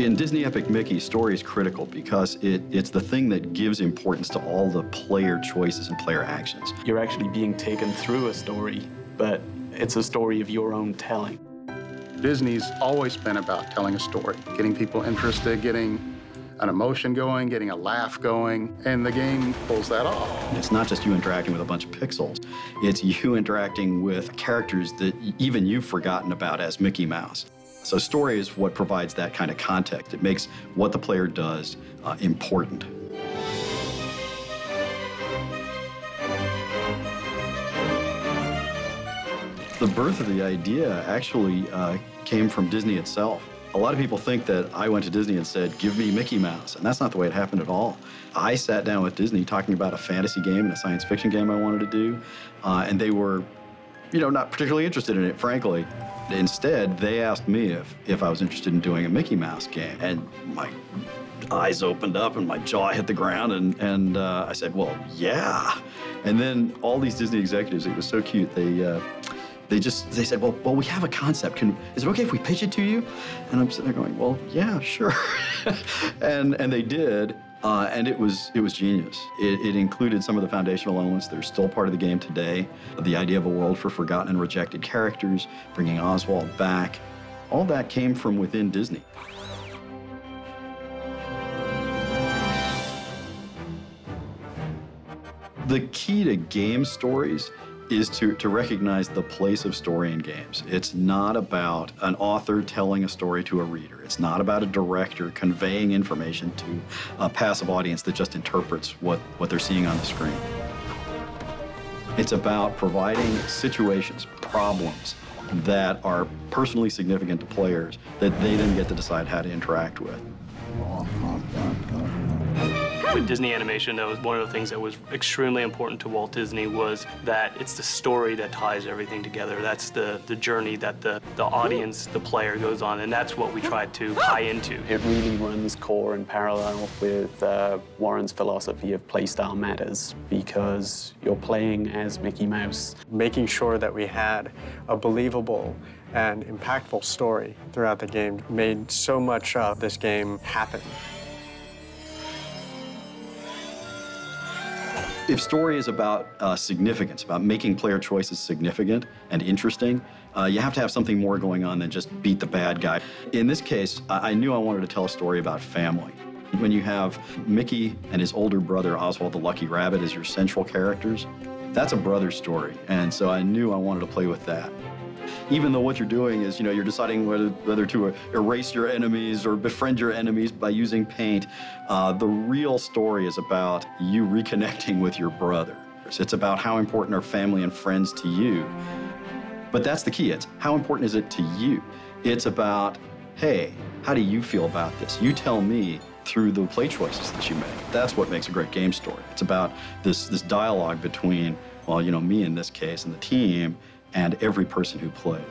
In Disney Epic Mickey, story is critical because it's the thing that gives importance to all the player choices and player actions. You're actually being taken through a story, but it's a story of your own telling. Disney's always been about telling a story, getting people interested, getting an emotion going, getting a laugh going, and the game pulls that off. It's not just you interacting with a bunch of pixels. It's you interacting with characters that even you've forgotten about as Mickey Mouse. So story is what provides that kind of context. It makes what the player does important. The birth of the idea actually came from Disney itself. A lot of people think that I went to Disney and said, give me Mickey Mouse, and that's not the way it happened at all. I sat down with Disney talking about a fantasy game and a science fiction game I wanted to do, and they were, not particularly interested in it, frankly. Instead, they asked me if I was interested in doing a Mickey Mouse game, and my eyes opened up and my jaw hit the ground, and I said, well, yeah. And then all these Disney executives, it was so cute, they said, well, we have a concept. Is it okay if we pitch it to you? And I'm sitting there going, well, yeah, sure. and they did, and it was genius. It included some of the foundational elements that are still part of the game today. The idea of a world for forgotten and rejected characters, bringing Oswald back. All that came from within Disney. The key to game stories is to recognize the place of story in games. It's not about an author telling a story to a reader. It's not about a director conveying information to a passive audience that just interprets what they're seeing on the screen. It's about providing situations, problems that are personally significant to players that they then get to decide how to interact with. With Disney Animation, that was one of the things that was extremely important to Walt Disney, was that it's the story that ties everything together. That's the journey that the audience, the player, goes on, and that's what we tried to tie into. It really runs core and parallel with Warren's philosophy of playstyle matters, because you're playing as Mickey Mouse. Making sure that we had a believable and impactful story throughout the game made so much of this game happen. If story is about significance, about making player choices significant and interesting, you have to have something more going on than just beat the bad guy. In this case, I knew I wanted to tell a story about family. When you have Mickey and his older brother, Oswald the Lucky Rabbit, as your central characters, that's a brother story, and so I knew I wanted to play with that. Even though what you're doing is, you're deciding whether to erase your enemies or befriend your enemies by using paint, the real story is about you reconnecting with your brother. It's about how important are family and friends to you. But that's the key. It's how important is it to you? It's about, hey, how do you feel about this? You tell me through the play choices that you make. That's what makes a great game story. It's about this dialogue between, well, me in this case and the team, and every person who plays.